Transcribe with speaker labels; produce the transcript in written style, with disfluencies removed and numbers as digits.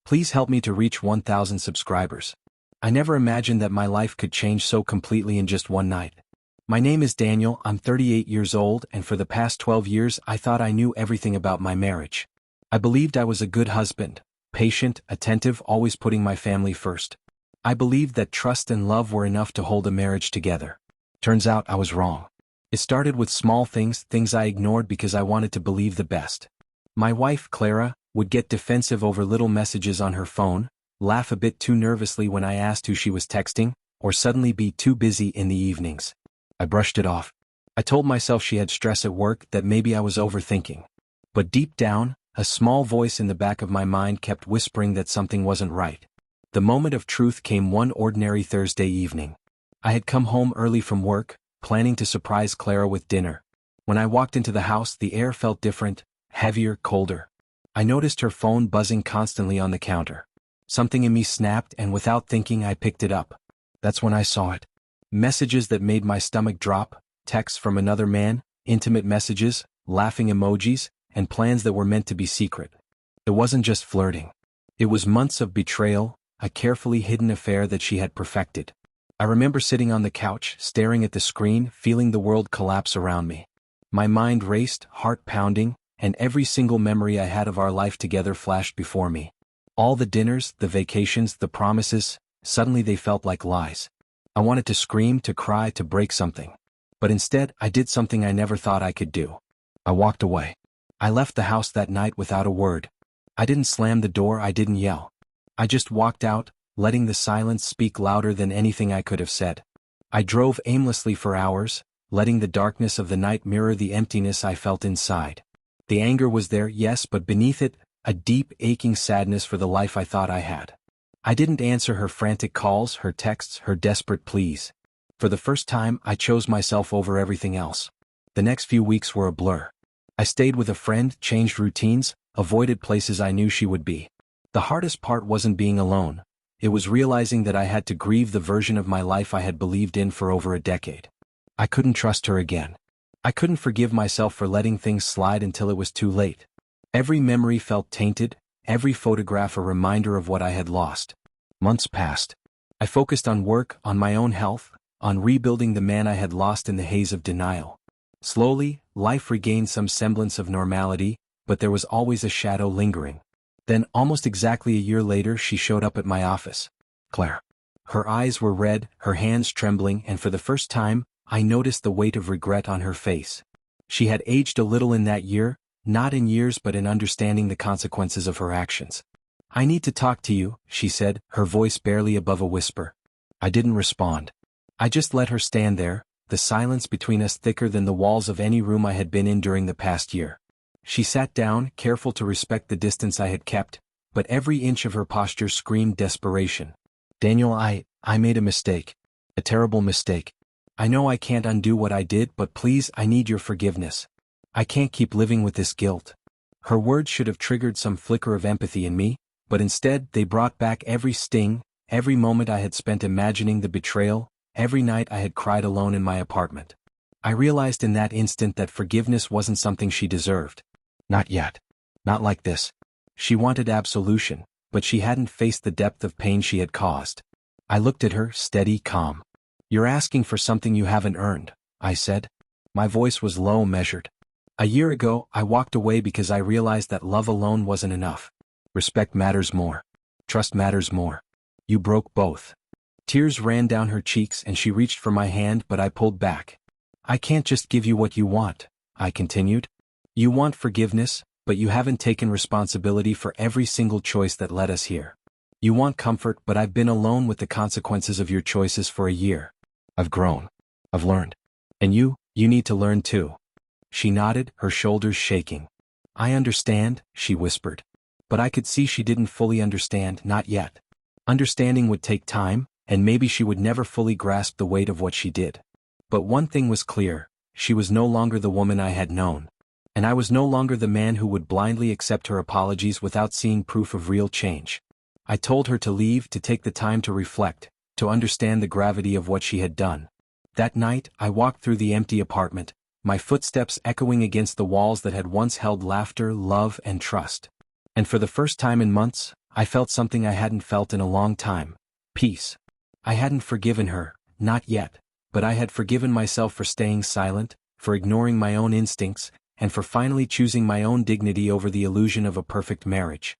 Speaker 1: Please help me to reach 1,000 subscribers. I never imagined that my life could change so completely in just one night. My name is Daniel, I'm 38 years old, and for the past 12 years I thought I knew everything about my marriage. I believed I was a good husband, patient, attentive, always putting my family first. I believed that trust and love were enough to hold a marriage together. Turns out I was wrong. It started with small things I ignored because I wanted to believe the best. My wife, Clara, would get defensive over little messages on her phone, laugh a bit too nervously when I asked who she was texting, or suddenly be too busy in the evenings. I brushed it off. I told myself she had stress at work, that maybe I was overthinking. But deep down, a small voice in the back of my mind kept whispering that something wasn't right. The moment of truth came one ordinary Thursday evening. I had come home early from work, planning to surprise Clara with dinner. When I walked into the house, the air felt different, heavier, colder. I noticed her phone buzzing constantly on the counter. Something in me snapped, and without thinking I picked it up. That's when I saw it. Messages that made my stomach drop, texts from another man, intimate messages, laughing emojis, and plans that were meant to be secret. It wasn't just flirting. It was months of betrayal, a carefully hidden affair that she had perfected. I remember sitting on the couch, staring at the screen, feeling the world collapse around me. My mind raced, heart pounding, and every single memory I had of our life together flashed before me. All the dinners, the vacations, the promises, suddenly they felt like lies. I wanted to scream, to cry, to break something. But instead, I did something I never thought I could do. I walked away. I left the house that night without a word. I didn't slam the door, I didn't yell. I just walked out, letting the silence speak louder than anything I could have said. I drove aimlessly for hours, letting the darkness of the night mirror the emptiness I felt inside. The anger was there, yes, but beneath it, a deep, aching sadness for the life I thought I had. I didn't answer her frantic calls, her texts, her desperate pleas. For the first time, I chose myself over everything else. The next few weeks were a blur. I stayed with a friend, changed routines, avoided places I knew she would be. The hardest part wasn't being alone. It was realizing that I had to grieve the version of my life I had believed in for over a decade. I couldn't trust her again. I couldn't forgive myself for letting things slide until it was too late. Every memory felt tainted, every photograph a reminder of what I had lost. Months passed. I focused on work, on my own health, on rebuilding the man I had lost in the haze of denial. Slowly, life regained some semblance of normality, but there was always a shadow lingering. Then, almost exactly a year later, she showed up at my office. Claire. Her eyes were red, her hands trembling, and for the first time, I noticed the weight of regret on her face. She had aged a little in that year, not in years but in understanding the consequences of her actions. I need to talk to you, she said, her voice barely above a whisper. I didn't respond. I just let her stand there, the silence between us thicker than the walls of any room I had been in during the past year. She sat down, careful to respect the distance I had kept, but every inch of her posture screamed desperation. Daniel, I made a mistake. A terrible mistake. I know I can't undo what I did, but please, I need your forgiveness. I can't keep living with this guilt. Her words should have triggered some flicker of empathy in me, but instead they brought back every sting, every moment I had spent imagining the betrayal, every night I had cried alone in my apartment. I realized in that instant that forgiveness wasn't something she deserved. Not yet. Not like this. She wanted absolution, but she hadn't faced the depth of pain she had caused. I looked at her, steady, calm. You're asking for something you haven't earned, I said. My voice was low, measured. A year ago, I walked away because I realized that love alone wasn't enough. Respect matters more. Trust matters more. You broke both. Tears ran down her cheeks and she reached for my hand, but I pulled back. I can't just give you what you want, I continued. You want forgiveness, but you haven't taken responsibility for every single choice that led us here. You want comfort, but I've been alone with the consequences of your choices for a year. I've grown. I've learned. And you need to learn too. She nodded, her shoulders shaking. I understand, she whispered. But I could see she didn't fully understand, not yet. Understanding would take time, and maybe she would never fully grasp the weight of what she did. But one thing was clear, she was no longer the woman I had known. And I was no longer the man who would blindly accept her apologies without seeing proof of real change. I told her to leave, to take the time to reflect, to understand the gravity of what she had done. That night, I walked through the empty apartment, my footsteps echoing against the walls that had once held laughter, love, and trust. And for the first time in months, I felt something I hadn't felt in a long time. Peace. I hadn't forgiven her, not yet, but I had forgiven myself for staying silent, for ignoring my own instincts, and for finally choosing my own dignity over the illusion of a perfect marriage.